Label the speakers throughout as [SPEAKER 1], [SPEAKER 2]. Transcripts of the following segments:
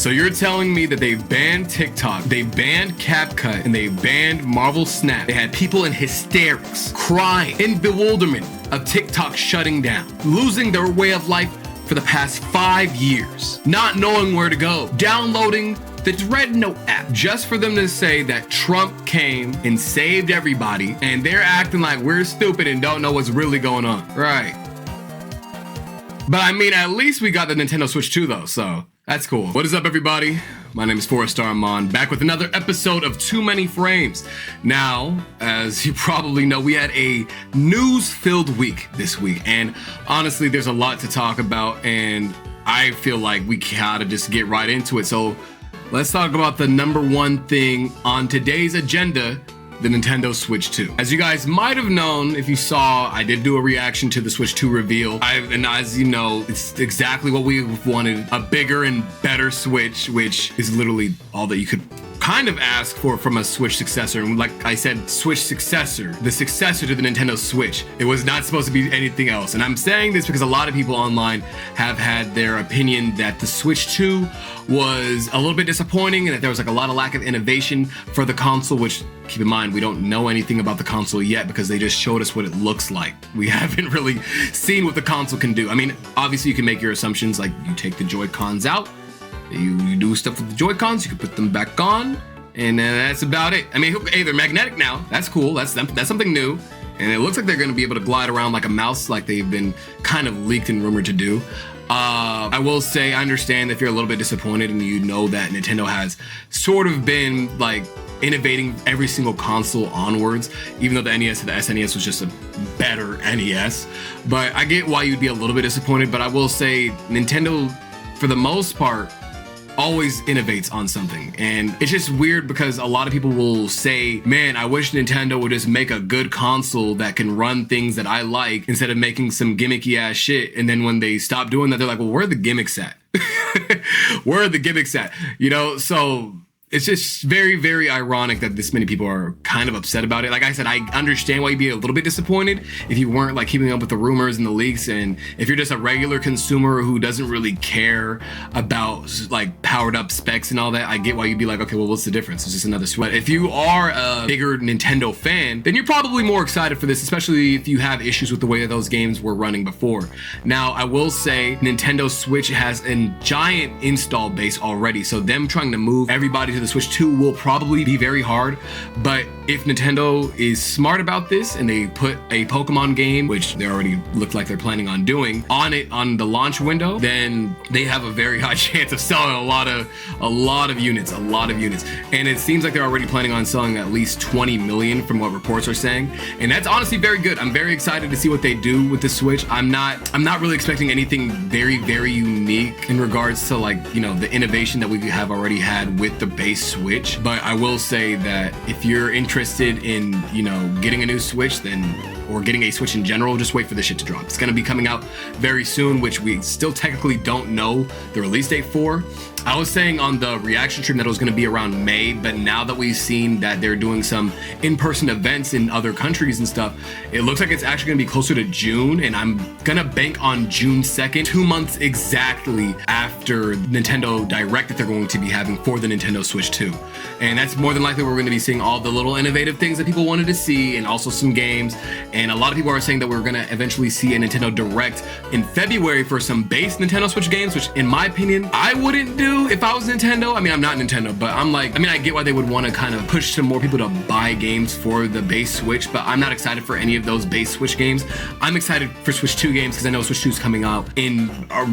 [SPEAKER 1] So you're telling me that they banned TikTok, they banned CapCut, and they banned Marvel Snap. They had people in hysterics, crying, in bewilderment of TikTok shutting down, losing their way of life for the past 5 years, not knowing where to go, downloading the Dreadnought app just for them to say that Trump came and saved everybody, and they're acting like we're stupid and don't know what's really going on. Right. But I mean, at least we got the Nintendo Switch 2 though, so that's cool. What is up, everybody? My name is Forrest Armand, back with another episode of Too Many Frames. Now, as you probably know, we had a news-filled week this week, and honestly, there's a lot to talk about, and I feel like we gotta just get right into it. So let's talk about the number one thing on today's agenda, the Nintendo Switch 2. As you guys might have known, if you saw, I did do a reaction to the Switch 2 reveal. And as you know, it's exactly what we wanted, a bigger and better Switch, which is literally all that you could kind of ask for from a Switch successor. And like I said, Switch successor, the successor to the Nintendo Switch. It was not supposed to be anything else. And I'm saying this because a lot of people online have had their opinion that the Switch 2 was a little bit disappointing and that there was like a lot of lack of innovation for the console, which, keep in mind, we don't know anything about the console yet because they just showed us what it looks like. We haven't really seen what the console can do. I mean, obviously you can make your assumptions, like you take the Joy-Cons out, you do stuff with the Joy-Cons, you can put them back on, and that's about it. I mean, hey, they're magnetic now. That's cool. That's something new. And it looks like they're going to be able to glide around like a mouse, like they've been kind of leaked and rumored to do. I will say, I understand if you're a little bit disappointed and you know that Nintendo has sort of been like innovating every single console onwards, even though the NES and the SNES was just a better NES. But I get why you'd be a little bit disappointed, but I will say Nintendo, for the most part, always innovates on something. And it's just weird because a lot of people will say, man, I wish Nintendo would just make a good console that can run things that I like instead of making some gimmicky ass shit. And then when they stop doing that, they're like, well, where are the gimmicks at? Where are the gimmicks at? You know, so it's just very, very ironic that this many people are kind of upset about it. Like I said, I understand why you'd be a little bit disappointed if you weren't like keeping up with the rumors and the leaks, and if you're just a regular consumer who doesn't really care about like powered up specs and all that. I get why you'd be like, okay, well, what's the difference? It's just another Switch. But if you are a bigger Nintendo fan, then you're probably more excited for this, especially if you have issues with the way that those games were running before. Now, I will say Nintendo Switch has a giant install base already, so them trying to move everybody to the Switch 2 will probably be very hard. But if Nintendo is smart about this and they put a Pokemon game, which they already look like they're planning on doing, on it on the launch window, then they have a very high chance of selling a lot of units. And it seems like they're already planning on selling at least 20 million from what reports are saying. And that's honestly very good. I'm very excited to see what they do with the Switch. I'm not really expecting anything very, very unique in regards to, like, you know, the innovation that we have already had with the base Switch. But I will say that if you're interested in, you know, getting a new Switch, or getting a Switch in general, just wait for this shit to drop. It's going to be coming out very soon, which we still technically don't know the release date for. I was saying on the reaction stream that it was going to be around May, but now that we've seen that they're doing some in-person events in other countries and stuff, it looks like it's actually going to be closer to June, and I'm going to bank on June 2nd, 2 months exactly after Nintendo Direct that they're going to be having for the Nintendo Switch 2. And that's more than likely we're going to be seeing all the little innovative things that people wanted to see, and also some games. And a lot of people are saying that we're going to eventually see a Nintendo Direct in February for some base Nintendo Switch games, which in my opinion, I wouldn't do if I was Nintendo. I mean, I'm not Nintendo, but I get why they would want to kind of push some more people to buy games for the base Switch, but I'm not excited for any of those base Switch games. I'm excited for Switch 2 games because I know Switch 2 is coming out in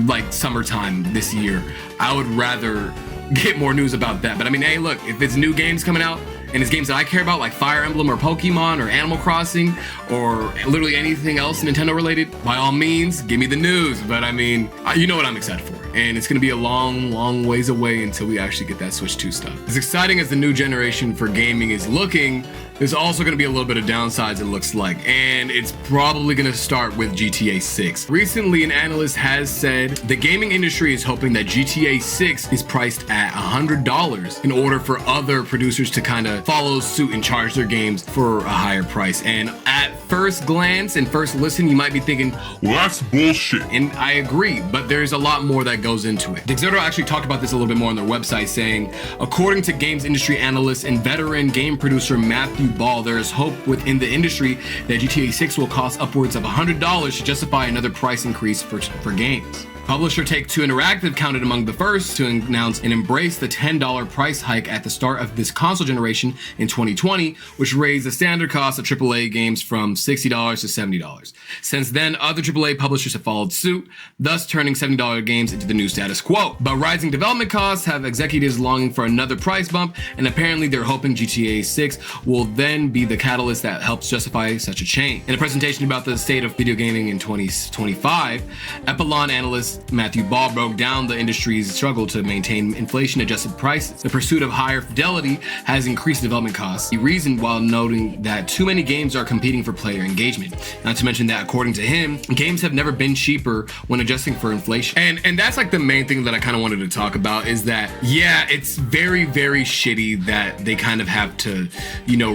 [SPEAKER 1] like summertime this year. I would rather get more news about that. But I mean, hey, look, if it's new games coming out, and it's games that I care about, like Fire Emblem or Pokemon or Animal Crossing or literally anything else Nintendo related, by all means, give me the news. But I mean, you know what I'm excited for. And it's going to be a long, long ways away until we actually get that Switch 2 stuff. As exciting as the new generation for gaming is looking, there's also going to be a little bit of downsides, it looks like. And it's probably going to start with GTA 6. Recently, an analyst has said the gaming industry is hoping that GTA 6 is priced at $100 in order for other producers to kind of follow suit and charge their games for a higher price. And at first glance and first listen, you might be thinking,
[SPEAKER 2] well, that's bullshit.
[SPEAKER 1] And I agree, but there's a lot more that goes into it. Dexerto actually talked about this a little bit more on their website, saying, according to games industry analyst and veteran game producer Matthew Ball, there is hope within the industry that GTA 6 will cost upwards of $100 to justify another price increase for games. Publisher Take-Two Interactive counted among the first to announce and embrace the $10 price hike at the start of this console generation in 2020, which raised the standard cost of AAA games from $60 to $70. Since then, other AAA publishers have followed suit, thus turning $70 games into the new status quo. But rising development costs have executives longing for another price bump, and apparently they're hoping GTA 6 will then be the catalyst that helps justify such a change. In a presentation about the state of video gaming in 2025, Epilon analyst Matthew Ball broke down the industry's struggle to maintain inflation-adjusted prices. The pursuit of higher fidelity has increased development costs. He reasoned while noting that too many games are competing for player engagement. Not to mention that, according to him, games have never been cheaper when adjusting for inflation. And that's like the main thing that I kind of wanted to talk about is that, yeah, it's very, very shitty that they kind of have to,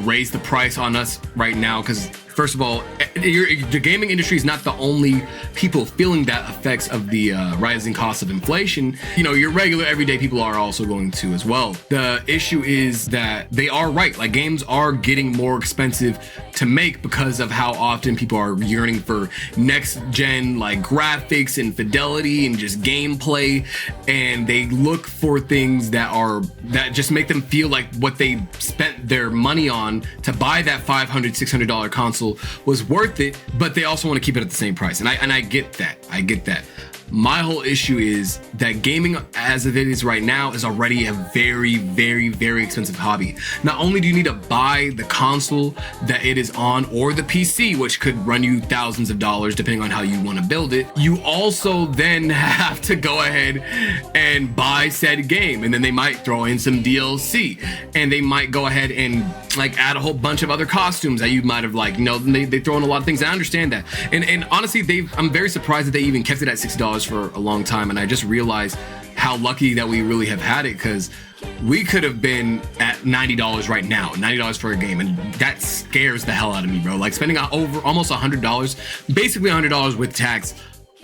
[SPEAKER 1] raise the price on us right now because first of all, the gaming industry is not the only people feeling that effects of the rising cost of inflation. Your regular everyday people are also going to as well. The issue is that they are right. Like games are getting more expensive to make because of how often people are yearning for next gen like graphics and fidelity and just gameplay, and they look for things that just make them feel like what they spent their money on to buy that $500, $600 console was worth it, but they also want to keep it at the same price. And I get that. My whole issue is that gaming as it is right now is already a very, very, very expensive hobby. Not only do you need to buy the console that it is on or the PC, which could run you thousands of dollars depending on how you want to build it, you also then have to go ahead and buy said game. And then they might throw in some DLC, and they might go ahead and add a whole bunch of other costumes that you might have they throw in a lot of things. I understand that. And honestly, I'm very surprised that they even kept it at $60 for a long time, and I just realized how lucky that we really have had it, because we could have been at $90 right now, $90 for a game, and that scares the hell out of me, bro. Like spending over almost $100, basically $100 with tax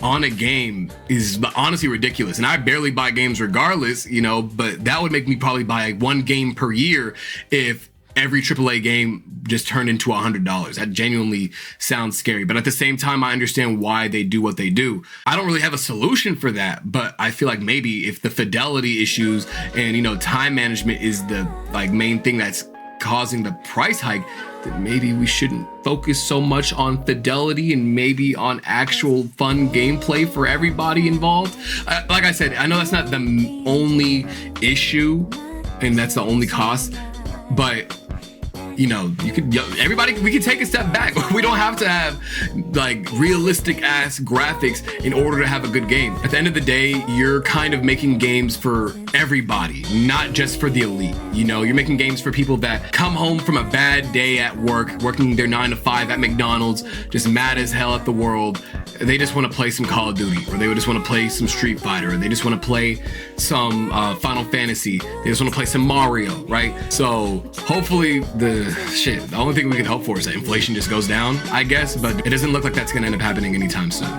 [SPEAKER 1] on a game is honestly ridiculous. And I barely buy games regardless, but that would make me probably buy one game per year if every AAA game just turned into $100. That genuinely sounds scary. But at the same time, I understand why they do what they do. I don't really have a solution for that, but I feel like maybe if the fidelity issues and, time management is the main thing that's causing the price hike, then maybe we shouldn't focus so much on fidelity and maybe on actual fun gameplay for everybody involved. Like I said, I know that's not the only issue and that's the only cost, but we could take a step back. We don't have to have realistic ass graphics in order to have a good game. At the end of the day, you're kind of making games for everybody, not just for the elite. You're making games for people that come home from a bad day at work, working their 9 to 5 at McDonald's, just mad as hell at the world. They just want to play some Call of Duty, or they just want to play some Street Fighter, or they just want to play some Final Fantasy. They just want to play some Mario, right? So hopefully the only thing we can hope for is that inflation just goes down, I guess, but it doesn't look like that's going to end up happening anytime soon.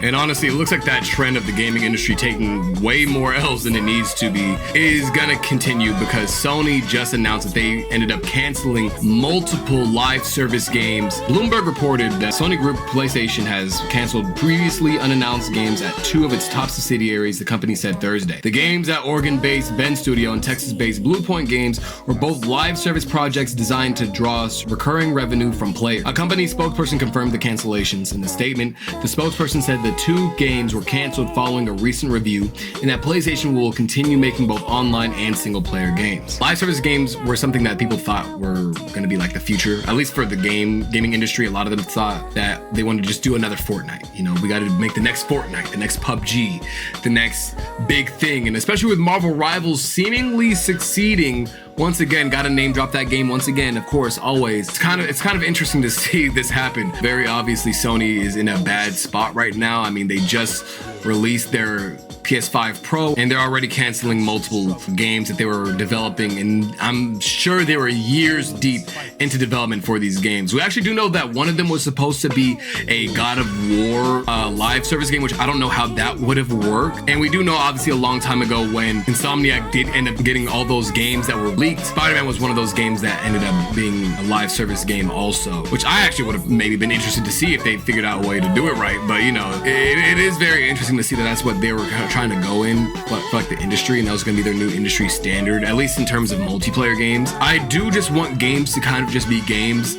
[SPEAKER 1] And honestly, it looks like that trend of the gaming industry taking way more L's than it needs to be is gonna continue, because Sony just announced that they ended up canceling multiple live service games. Bloomberg reported that Sony Group PlayStation has canceled previously unannounced games at 2 of its top subsidiaries, the company said Thursday. The games at Oregon-based Bend Studio and Texas-based Bluepoint Games were both live service projects designed to draw recurring revenue from players. A company spokesperson confirmed the cancellations. In the statement, the spokesperson said the 2 games were canceled following a recent review, and that PlayStation will continue making both online and single-player games. Live service games were something that people thought were going to be like the future, at least for the gaming industry. A lot of them thought that they wanted to just do another Fortnite. We got to make the next Fortnite, the next PUBG, the next big thing. And especially with Marvel Rivals seemingly succeeding once again, gotta name drop that game once again, of course, always. It's kind of interesting to see this happen. Very obviously, Sony is in a bad spot right now. I mean, they just released their PS5 Pro, and they're already canceling multiple games that they were developing, and I'm sure they were years deep into development for these games. We actually do know that one of them was supposed to be a God of War live service game, which I don't know how that would have worked. And we do know obviously a long time ago when Insomniac did end up getting all those games that were leaked, Spider-Man was one of those games that ended up being a live service game also, which I actually would have maybe been interested to see if they figured out a way to do it right. But you know, it is very interesting to see that that's what they were kind of trying to go in for like the industry, and that was going to be their new industry standard, at least in terms of multiplayer games. I do just want games to kind of just be games.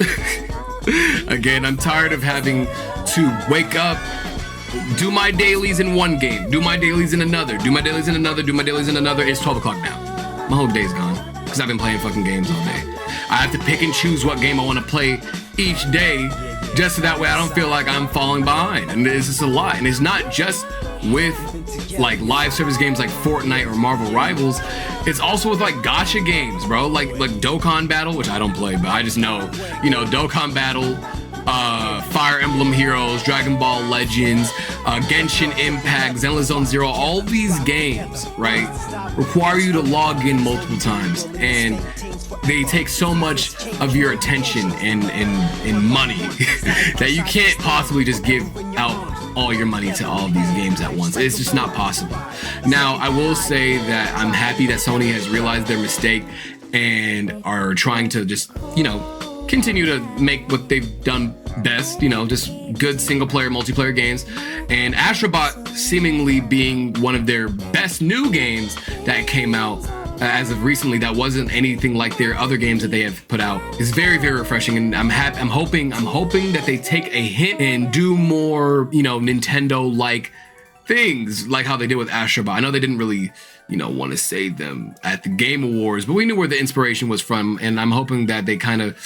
[SPEAKER 1] Again, I'm tired of having to wake up, do my dailies in one game, do my dailies in another, do my dailies in another, do my dailies in another. It's 12 o'clock now. My whole day's gone because I've been playing fucking games all day. I have to pick and choose what game I want to play each day, just so that way I don't feel like I'm falling behind. And it's just a lot. And it's not just with like live service games like Fortnite or Marvel Rivals. It's also with like gacha games, bro. Like Dokkan Battle, which I don't play, but I just know, you know, Dokkan Battle, Fire Emblem Heroes, Dragon Ball Legends, Genshin Impact, Zenless Zone Zero, all these games, right, require you to log in multiple times, and they take so much of your attention and money that you can't possibly just give out all your money to all of these games at once. It's just not possible. Now, I will say that I'm happy that Sony has realized their mistake and are trying to just, you know, continue to make what they've done best, you know, just good single player, multiplayer games. And Astrobot seemingly being one of their best new games that came out as of recently, that wasn't anything like their other games that they have put out, is very, very refreshing. And I'm hoping that they take a hint and do more, you know, Nintendo-like things, like how they did with Astrobot. I know they didn't really, you know, want to save them at the Game Awards, but we knew where the inspiration was from, and I'm hoping that they kind of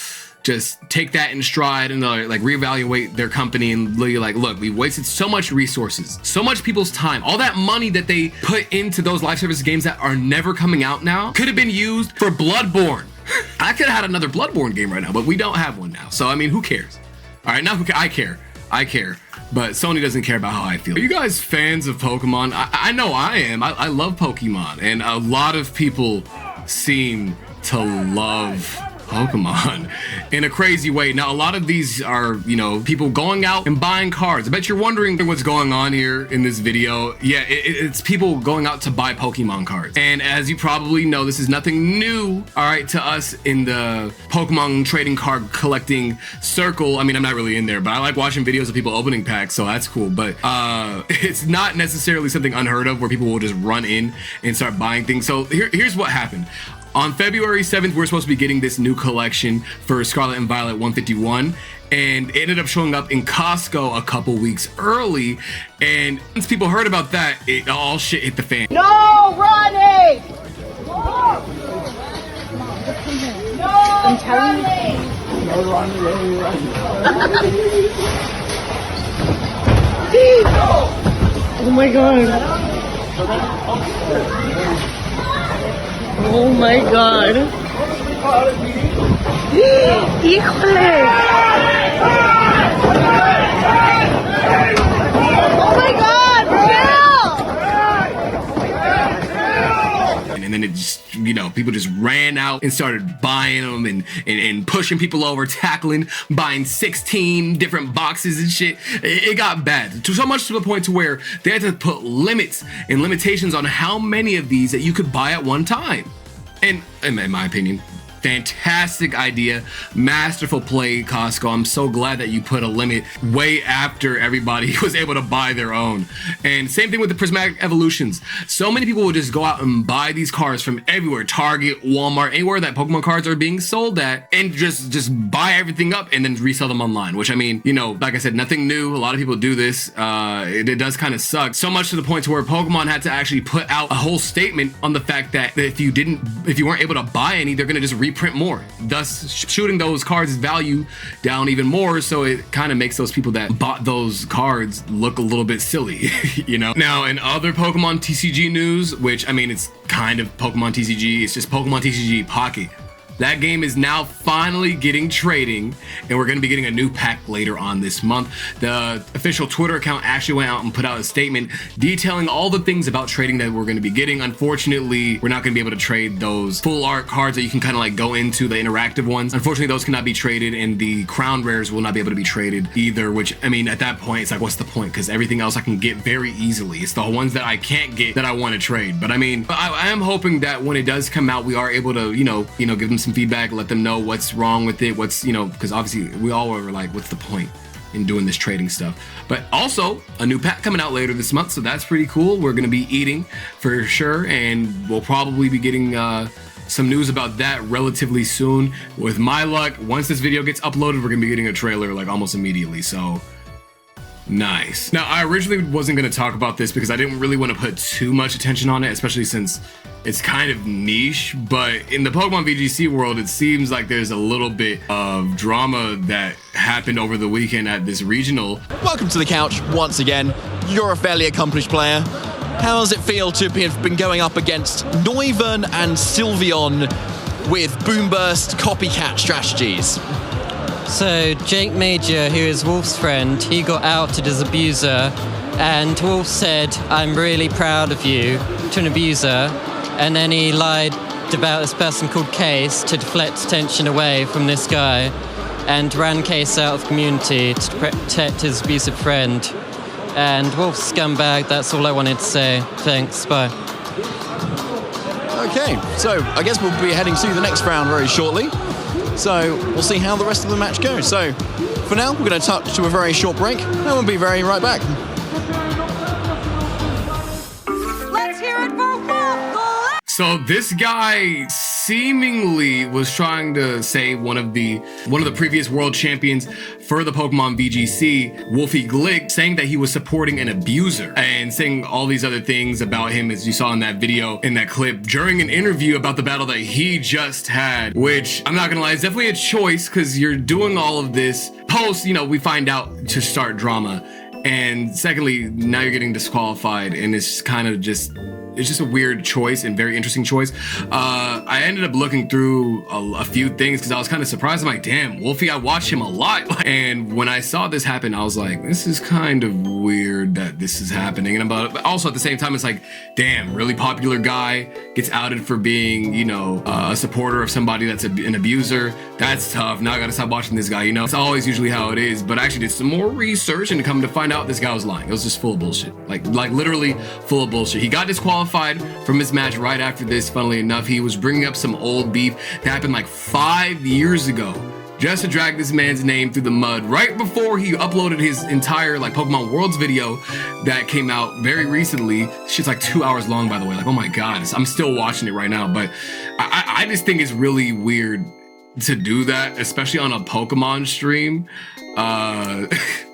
[SPEAKER 1] just take that in stride and like reevaluate their company and really like, look, we wasted so much resources, so much people's time, all that money that they put into those live service games that are never coming out now could have been used for Bloodborne. I could have had another Bloodborne game right now, but we don't have one now. So I mean, who cares? All right, now I care, but Sony doesn't care about how I feel. Are you guys fans of Pokemon? I know I am. I love Pokemon, and a lot of people seem to love Pokemon in a crazy way. Now, a lot of these are, you know, people going out and buying cards. I bet you're wondering what's going on here in this video. Yeah, it's people going out to buy Pokemon cards. And as you probably know, this is nothing new, all right, to us in the Pokemon trading card collecting circle. I mean, I'm not really in there, but I like watching videos of people opening packs, so that's cool. But it's not necessarily something unheard of where people will just run in and start buying things. So here's what happened. On February 7th, we're supposed to be getting this new collection for Scarlet and Violet 151, and it ended up showing up in Costco a couple weeks early. And once people heard about that, all shit hit the fan.
[SPEAKER 2] No running! No! I'm telling you. No running, no running. Oh my god. Oh my god. ¡Híjole! Oh my god, chill!
[SPEAKER 1] And then it just, you know, people just ran out and started buying them and pushing people over, tackling, buying 16 different boxes and shit. It got bad. So much to the point to where they had to put limits and limitations on how many of these that you could buy at one time. And in my opinion, fantastic idea, masterful play, Costco. I'm so glad that you put a limit way after everybody was able to buy their own. And same thing with the Prismatic Evolutions. So many people will just go out and buy these cards from everywhere, Target, Walmart, anywhere that Pokemon cards are being sold at, and just buy everything up and then resell them online, which I mean, you know, like I said, nothing new. A lot of people do this. It does kind of suck. So much to the point to where Pokemon had to actually put out a whole statement on the fact that if you weren't able to buy any, they're gonna just reprint more, thus shooting those cards' value down even more. So it kind of makes those people that bought those cards look a little bit silly, you know. Now, in other Pokemon TCG news, which I mean, it's kind of Pokemon TCG, it's just Pokemon TCG Pocket. That game is now finally getting trading, and we're going to be getting a new pack later on this month. The official Twitter account actually went out and put out a statement detailing all the things about trading that we're going to be getting. Unfortunately, we're not going to be able to trade those full art cards that you can kind of like go into, the interactive ones. Unfortunately, those cannot be traded, and the crown rares will not be able to be traded either, which, I mean, at that point, it's like, what's the point? Because everything else I can get very easily. It's the ones that I can't get that I want to trade. But I mean, I am hoping that when it does come out, we are able to, you know, give them some feedback, let them know what's wrong with it, what's, you know, because obviously we all were like, what's the point in doing this trading stuff? But also a new pack coming out later this month, so that's pretty cool. We're going to be eating for sure, and we'll probably be getting some news about that relatively soon. With my luck, once this video gets uploaded, we're going to be getting a trailer like almost immediately, so nice. Now, I originally wasn't going to talk about this because I didn't really want to put too much attention on it, especially since it's kind of niche, but in the Pokemon VGC world, it seems like there's a little bit of drama that happened over the weekend at this regional.
[SPEAKER 3] Welcome to the couch once again. You're a fairly accomplished player. How does it feel to have been going up against Noivern and Sylveon with Boomburst copycat strategies?
[SPEAKER 4] So Jake Major, who is Wolf's friend, he got outed as abuser, and Wolf said, "I'm really proud of you," to an abuser, and then he lied about this person called Case to deflect attention away from this guy, and ran Case out of the community to protect his abusive friend. And Wolf's scumbag, that's all I wanted to say. Thanks, bye.
[SPEAKER 3] Okay, so I guess we'll be heading to the next round very shortly. So we'll see how the rest of the match goes. So for now, we're going to touch to a very short break, and we'll be right back.
[SPEAKER 5] Let's hear it for Wolf.
[SPEAKER 1] So this guy seemingly was trying to say one of the previous world champions for the Pokemon VGC, Wolfie Glick, saying that he was supporting an abuser and saying all these other things about him, as you saw in that video, in that clip, during an interview about the battle that he just had, which I'm not gonna lie, it's definitely a choice because you're doing all of this post, you know, we find out to start drama. And secondly, now you're getting disqualified, and it's kind of just, it's just a weird choice and very interesting choice. I ended up looking through a few things because I was kind of surprised. I'm like, damn, Wolfie, I watch him a lot. And when I saw this happen, I was like, this is kind of weird that this is happening. But also at the same time, it's like, damn, really popular guy gets outed for being, you know, a supporter of somebody that's an abuser. That's tough. Now I gotta stop watching this guy, you know? It's always usually how it is. But I actually did some more research and come to find out this guy was lying. It was just full of bullshit. Like literally full of bullshit. He got disqualified from his match right after this. Funnily enough, he was bringing up some old beef that happened like 5 years ago just to drag this man's name through the mud right before he uploaded his entire like Pokemon Worlds video that came out very recently. Shit's like 2 hours long, by the way. Like, oh my god, I'm still watching it right now. But I just think it's really weird to do that, especially on a Pokemon stream,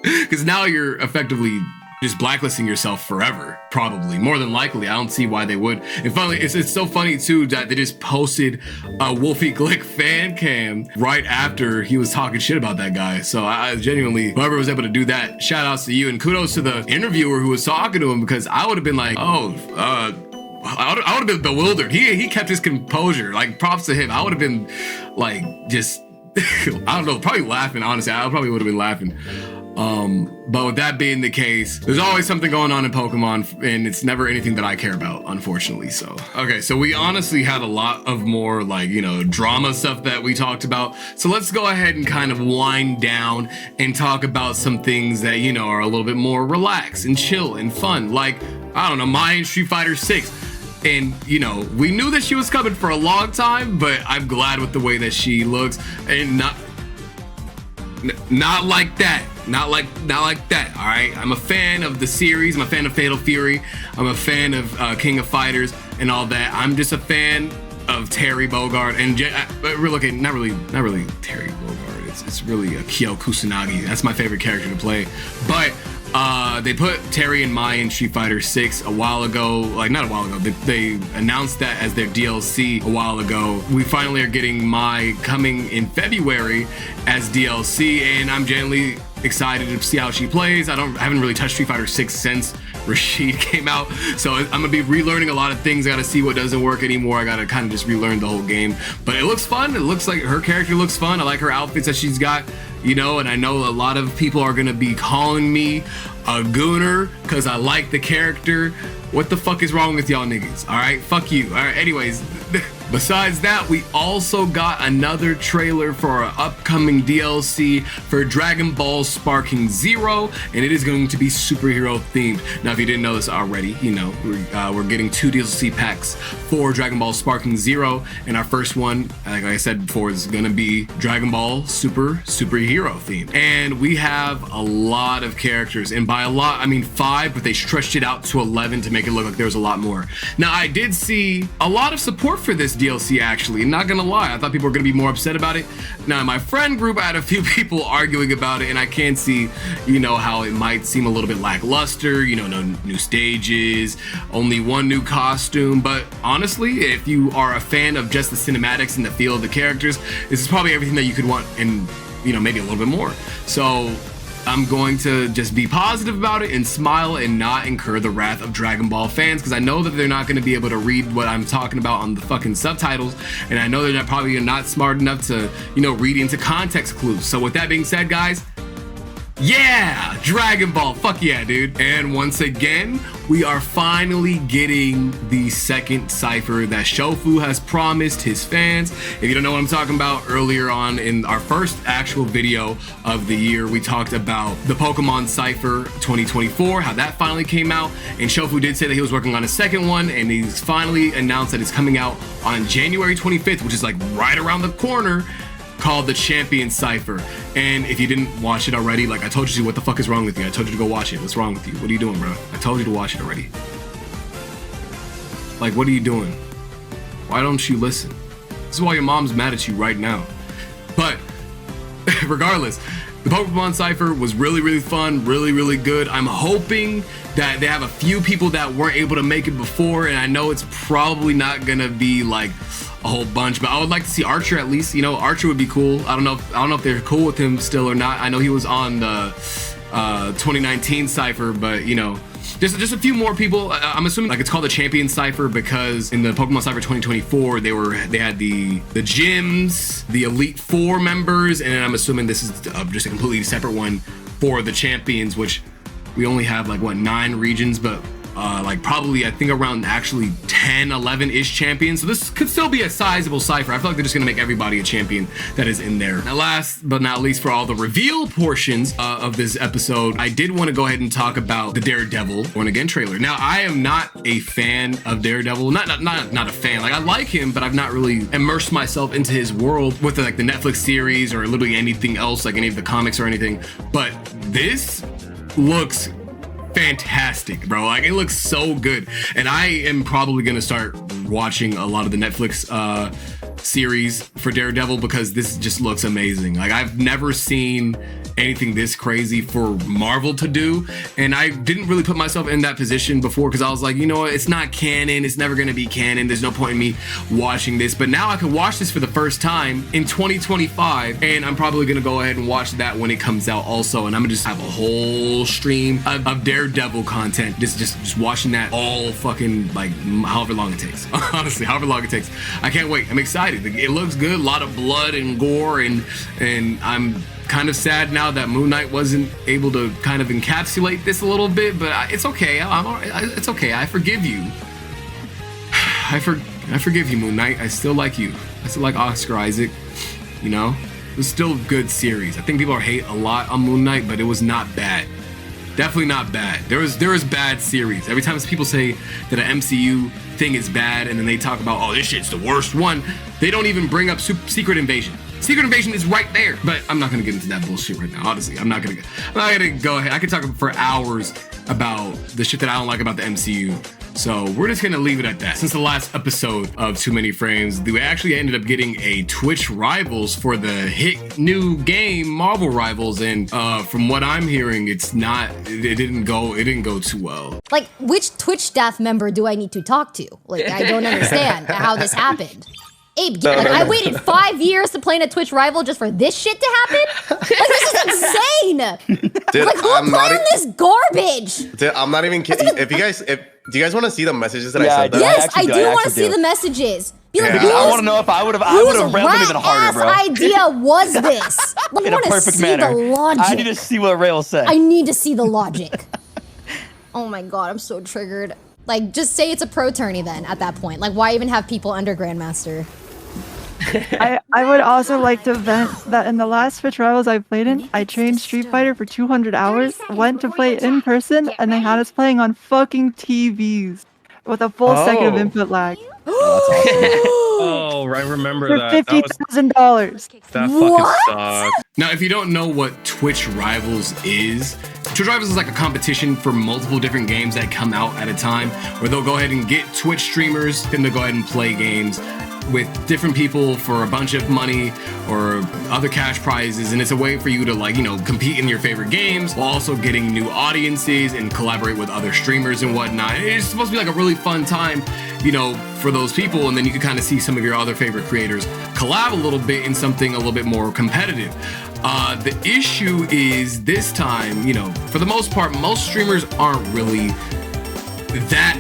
[SPEAKER 1] because now you're effectively just blacklisting yourself forever, probably. More than likely, I don't see why they would. And finally, it's so funny too that they just posted a Wolfie Glick fan cam right after he was talking shit about that guy. So I genuinely, whoever was able to do that, shout outs to you, and kudos to the interviewer who was talking to him, because I would have been like, oh, I would have been bewildered. He kept his composure. Like, props to him. I would have been like, just I don't know, probably laughing. Honestly, I probably would have been laughing. But with that being the case, there's always something going on in Pokemon, and it's never anything that I care about, unfortunately. So, okay, so we honestly had a lot of more, like, you know, drama stuff that we talked about. So let's go ahead and kind of wind down and talk about some things that, you know, are a little bit more relaxed and chill and fun. Like, I don't know, Mai in Street Fighter 6. And, you know, we knew that she was coming for a long time, but I'm glad with the way that she looks, and not like that. Not like that, all right? I'm a fan of the series. I'm a fan of Fatal Fury. I'm a fan of King of Fighters and all that. I'm just a fan of Terry Bogard and okay, not really Terry Bogard. It's really Kyo Kusanagi. That's my favorite character to play. But they put Terry and Mai in Street Fighter 6 a while ago. Like, not a while ago. They announced that as their DLC a while ago. We finally are getting Mai coming in February as DLC, and I'm genuinely excited to see how she plays. I haven't really touched Street Fighter 6 since Rashid came out, so I'm gonna be relearning a lot of things. I gotta see what doesn't work anymore. I gotta kind of just relearn the whole game, but it looks fun. It looks like her character looks fun. I like her outfits that she's got, you know, and I know a lot of people are gonna be calling me a gooner because I like the character. What the fuck is wrong with y'all niggas? All right, fuck you. All right, anyways, besides that, we also got another trailer for our upcoming DLC for Dragon Ball Sparking Zero, and it is going to be superhero themed. Now, if you didn't know this already, you know, we're getting 2 DLC packs for Dragon Ball Sparking Zero, and our first one, like I said before, is gonna be Dragon Ball superhero themed. And we have a lot of characters, and by a lot, I mean 5, but they stretched it out to 11 to make it look like there was a lot more. Now, I did see a lot of support for this DLC, actually. Not gonna lie, I thought people were gonna be more upset about it. Now, in my friend group, I had a few people arguing about it, and I can see, you know, how it might seem a little bit lackluster, you know, no new stages, only 1 new costume, but honestly, if you are a fan of just the cinematics and the feel of the characters, this is probably everything that you could want, and, you know, maybe a little bit more. So I'm going to just be positive about it and smile and not incur the wrath of Dragon Ball fans, because I know that they're not going to be able to read what I'm talking about on the fucking subtitles, and I know they're probably not smart enough to, you know, read into context clues. So with that being said, guys, yeah, Dragon Ball, fuck yeah, dude. And once again, we are finally getting the second Cypher that Shofu has promised his fans. If you don't know what I'm talking about, earlier on in our first actual video of the year, we talked about the Pokemon Cypher 2024, how that finally came out, and Shofu did say that he was working on a second one, and he's finally announced that it's coming out on January 25th, which is like right around the corner, called the Champion Cypher. And if you didn't watch it already, like I told you, what the fuck is wrong with you? I told you to go watch it. What's wrong with you? What are you doing, bro? I told you to watch it already. Like, what are you doing? Why don't you listen? This is why your mom's mad at you right now. But regardless, the Pokemon Cypher was really, really fun, really, really good. I'm hoping that they have a few people that weren't able to make it before, and I know it's probably not gonna be like a whole bunch, but I would like to see Archer at least. You know, Archer would be cool. I don't know if they're cool with him still or not. I know he was on the 2019 Cypher, but you know, just a few more people. I'm assuming like it's called the Champion Cypher because in the Pokemon Cypher 2024 they had the gyms, the Elite Four members, and I'm assuming this is just a completely separate one for the champions, which we only have like what 9 regions, but like probably I think around actually 10, 11-ish champions. So this could still be a sizable Cypher. I feel like they're just gonna make everybody a champion that is in there. Now, last but not least, for all the reveal portions of this episode, I did want to go ahead and talk about the Daredevil Born Again trailer. Now, I am not a fan of Daredevil. Not a fan. Like I like him, but I've not really immersed myself into his world with like the Netflix series or literally anything else, like any of the comics or anything. But this looks fantastic, bro. Like it looks so good, and I am probably gonna start watching a lot of the Netflix series for Daredevil because this just looks amazing. Like I've never seen anything this crazy for Marvel to do, and I didn't really put myself in that position before because I was like, you know what, it's not canon, it's never gonna be canon, there's no point in me watching this. But now I can watch this for the first time in 2025, and I'm probably gonna go ahead and watch that when it comes out also, and I'm gonna just have a whole stream of Daredevil content, just watching that all fucking like however long it takes. Honestly, however long it takes. I can't wait. I'm excited. It looks good, a lot of blood and gore, and I'm kind of sad now that Moon Knight wasn't able to kind of encapsulate this a little bit, but it's okay. It's okay. I forgive you. I forgive you, Moon Knight. I still like you. I still like Oscar Isaac. You know, it was still a good series. I think people hate a lot on Moon Knight, but it was not bad. Definitely not bad. There was bad series. Every time people say that an MCU thing is bad, and then they talk about, oh, this shit's the worst one, they don't even bring up Secret Invasion. Secret Invasion is right there, but I'm not gonna get into that bullshit right now. Honestly, I'm not gonna go ahead. I could talk for hours about the shit that I don't like about the MCU. So we're just gonna leave it at that. Since the last episode of Too Many Frames, we actually ended up getting a Twitch Rivals for the hit new game Marvel Rivals, and from what I'm hearing, it didn't go too well.
[SPEAKER 6] Like, which Twitch staff member do I need to talk to? Like, I don't understand how this happened. Abe, I waited 5 years to play in a Twitch rival just for this shit to happen? Like, this is insane.
[SPEAKER 7] Dude,
[SPEAKER 6] like, who played on this garbage?
[SPEAKER 7] Dude, I'm not even kidding. Do you guys want to see the messages that I sent?
[SPEAKER 6] Yes, I do want to see the messages. Be like,
[SPEAKER 8] I want to know if I would have railed them even harder, bro.
[SPEAKER 6] Whose idea was this? Like,
[SPEAKER 8] In a perfect manner.
[SPEAKER 6] The logic.
[SPEAKER 8] I need to see what Rail said.
[SPEAKER 6] I need to see the logic. Oh my god, I'm so triggered. Like, just say it's a pro tourney then at that point. Like, why even have people under Grandmaster?
[SPEAKER 9] I would also like to vent that in the last Twitch Rivals I played in, I trained Street Fighter for 200 hours, went to play in person, and they had us playing on fucking TVs with a full second of input lag.
[SPEAKER 10] Oh, I remember
[SPEAKER 9] for
[SPEAKER 10] that.
[SPEAKER 9] $50,000.
[SPEAKER 10] That fucking sucks.
[SPEAKER 1] Now, if you don't know what Twitch Rivals is, Twitch Rivals is like a competition for multiple different games that come out at a time, where they'll go ahead and get Twitch streamers and they'll go ahead and play games with different people for a bunch of money or other cash prizes, and it's a way for you to, like, you know, compete in your favorite games while also getting new audiences and collaborate with other streamers and whatnot. It's supposed to be like a really fun time, you know, for those people, and then you can kind of see some of your other favorite creators collab a little bit in something a little bit more competitive. The issue is this time, you know, for the most part, most streamers aren't really that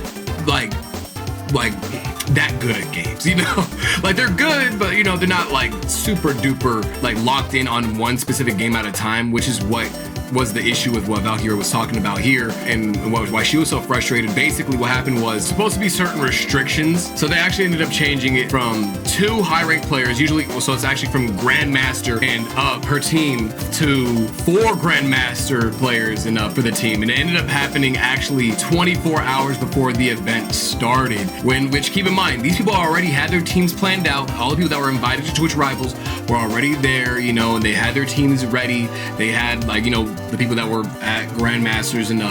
[SPEAKER 1] that good at games, you know? Like, they're good, but, you know, they're not like super duper like locked in on one specific game at a time, which is what was the issue with what Valkyria was talking about here and why she was so frustrated. Basically, what happened was supposed to be certain restrictions, so they actually ended up changing it from 2 high-ranked players, usually, so it's actually from Grandmaster and up per team to 4 Grandmaster players and up for the team, and it ended up happening actually 24 hours before the event started. Which keep in mind, these people already had their teams planned out. All the people that were invited to Twitch Rivals were already there, you know, and they had their teams ready. They had, like, you know, the people that were at Grandmasters and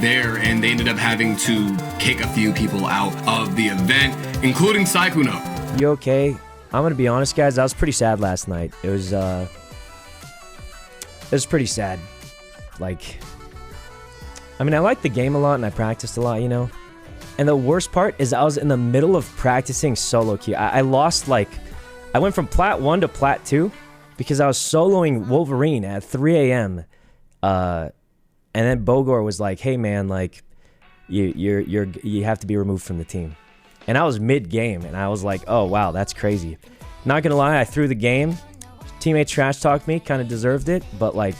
[SPEAKER 1] there, and they ended up having to kick a few people out of the event, including Saikuno.
[SPEAKER 11] You okay? I'm gonna be honest, guys. I was pretty sad last night. It was pretty sad. Like, I mean, I liked the game a lot and I practiced a lot, you know. And the worst part is I was in the middle of practicing solo queue. I lost, like, I went from Plat 1 to Plat 2 because I was soloing Wolverine at 3 a.m. And then Bogor was like, "Hey man, like, you have to be removed from the team." And I was mid-game, and I was like, "Oh wow, that's crazy." Not gonna lie, I threw the game. Teammates trash talked me, kind of deserved it, but like,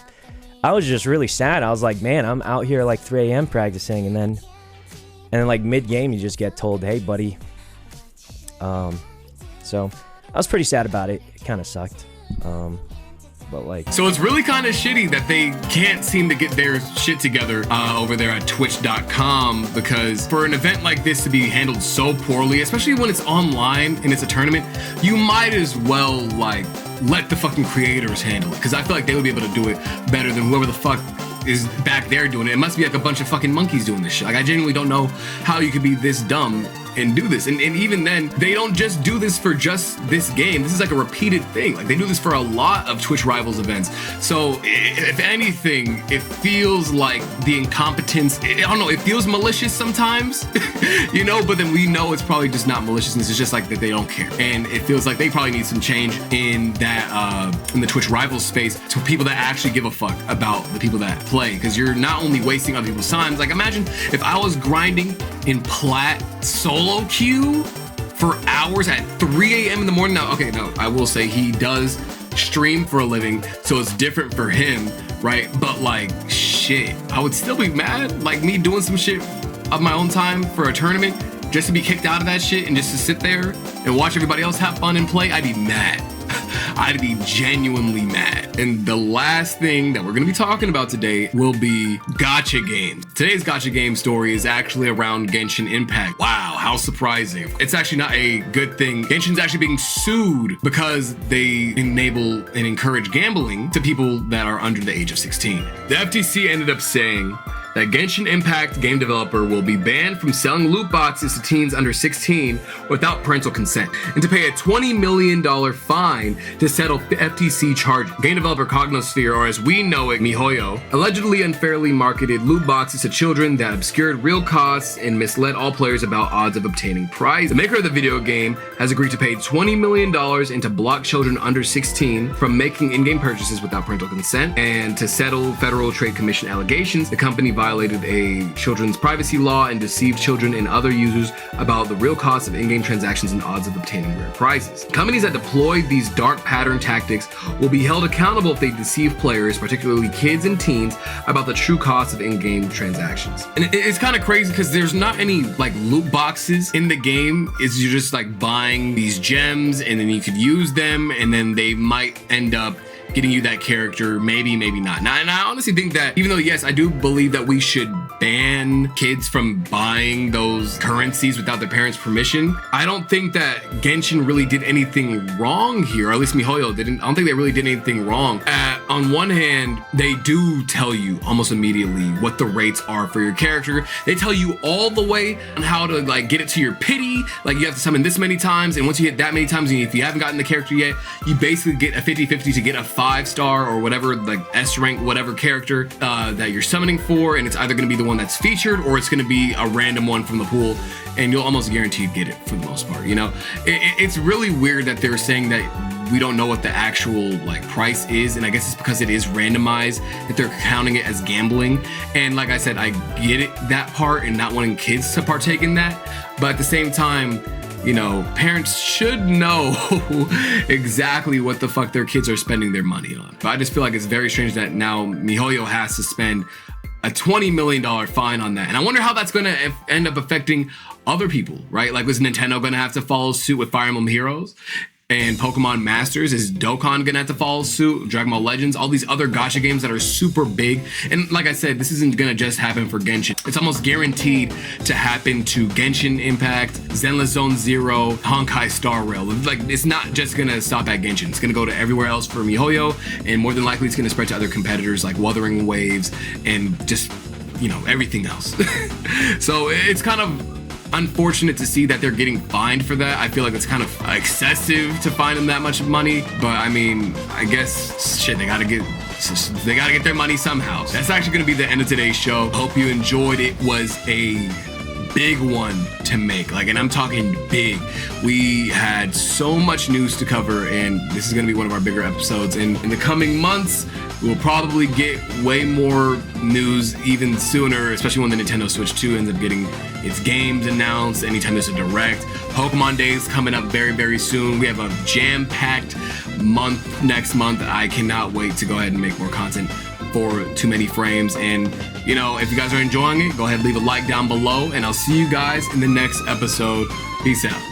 [SPEAKER 11] I was just really sad. I was like, "Man, I'm out here like 3 a.m. practicing," and then like mid-game, you just get told, "Hey, buddy." So I was pretty sad about it. It kind of sucked. But like,
[SPEAKER 1] so it's really kind of shitty that they can't seem to get their shit together over there at twitch.com, because for an event like this to be handled so poorly, especially when it's online and it's a tournament, you might as well like let the fucking creators handle it, because I feel like they would be able to do it better than whoever the fuck is back there doing it. It must be like a bunch of fucking monkeys doing this shit. Like, I genuinely don't know how you could be this dumb and do this. And even then, they don't just do this for just this game. This is like a repeated thing. Like, they do this for a lot of Twitch Rivals events. So if anything, it feels like the incompetence, I don't know, it feels malicious sometimes, you know, but then we know it's probably just not maliciousness. It's just like that they don't care. And it feels like they probably need some change in that, in the Twitch Rivals space, to people that actually give a fuck about the people that play. Because you're not only wasting other people's time. Like, imagine if I was grinding in Plat solo queue for hours at 3 a.m. in the morning. Now, okay, no, I will say he does stream for a living, so it's different for him, right? But like, shit, I would still be mad. Like, me doing some shit of my own time for a tournament, just to be kicked out of that shit and just to sit there and watch everybody else have fun and play, I'd be mad. I'd be genuinely mad. And the last thing that we're going to be talking about today will be gacha games. Today's gacha game story is actually around Genshin Impact. Wow, how surprising. It's actually not a good thing. Genshin's actually being sued because they enable and encourage gambling to people that are under the age of 16. The FTC ended up saying that Genshin Impact game developer will be banned from selling loot boxes to teens under 16 without parental consent, and to pay a $20 million fine to settle FTC charges. Game developer Cognosphere, or as we know it, MiHoYo, allegedly unfairly marketed loot boxes to children that obscured real costs and misled all players about odds of obtaining prizes. The maker of the video game has agreed to pay $20 million and to block children under 16 from making in-game purchases without parental consent, and to settle Federal Trade Commission allegations. The company violated a children's privacy law and deceived children and other users about the real cost of in-game transactions and odds of obtaining rare prizes. Companies that deploy these dark pattern tactics will be held accountable if they deceive players, particularly kids and teens, about the true cost of in-game transactions. And it's kind of crazy because there's not any like loot boxes in the game. It's you're just like buying these gems and then you could use them and then they might end up getting you that character, maybe not. Now, and I honestly think that even though, yes, I do believe that we should ban kids from buying those currencies without their parents' permission, I don't think that Genshin really did anything wrong here, or at least MiHoYo didn't. I don't think they really did anything wrong. On one hand, they do tell you almost immediately what the rates are for your character. They tell you all the way on how to like get it to your pity. Like you have to summon this many times, and once you hit that many times, and if you haven't gotten the character yet, you basically get a 50-50 to get a 5-star or whatever, like S rank, whatever character that you're summoning for, and it's either going to be the one that's featured or it's going to be a random one from the pool, and you'll almost guaranteed get it for the most part. You know, it's really weird that they're saying that we don't know what the actual like price is, and I guess it's because it is randomized that they're counting it as gambling. And like I said, I get it, that part, and not wanting kids to partake in that, but at the same time, you know, parents should know exactly what the fuck their kids are spending their money on. But I just feel like it's very strange that now MiHoYo has to spend a $20 million fine on that. And I wonder how that's going to end up affecting other people, right? Like, was Nintendo going to have to follow suit with Fire Emblem Heroes and Pokemon Masters? Is Dokkan gonna have to follow suit? Dragon Ball Legends, all these other gacha games that are super big. And like I said, this isn't gonna just happen for Genshin. It's almost guaranteed to happen to Genshin Impact, Zenless Zone Zero, Honkai Star Rail. Like, it's not just gonna stop at Genshin. It's gonna go to everywhere else for MiHoYo, and more than likely it's gonna spread to other competitors like Wuthering Waves and just, you know, everything else. So it's kind of unfortunate to see that they're getting fined for that. I feel like it's kind of excessive to fine them that much money, but I mean, I guess shit, they gotta get their money somehow. That's actually gonna be the end of today's show. Hope you enjoyed. It was a big one to make, like, and I'm talking big. We had so much news to cover, and this is gonna be one of our bigger episodes. And in the coming months, we'll probably get way more news even sooner, especially when the Nintendo Switch 2 ends up getting its games announced anytime there's a direct. Pokemon Days coming up very, very soon. We have a jam-packed month next month. I cannot wait to go ahead and make more content for Too Many Frames. And, you know, if you guys are enjoying it, go ahead and leave a like down below, and I'll see you guys in the next episode. Peace out.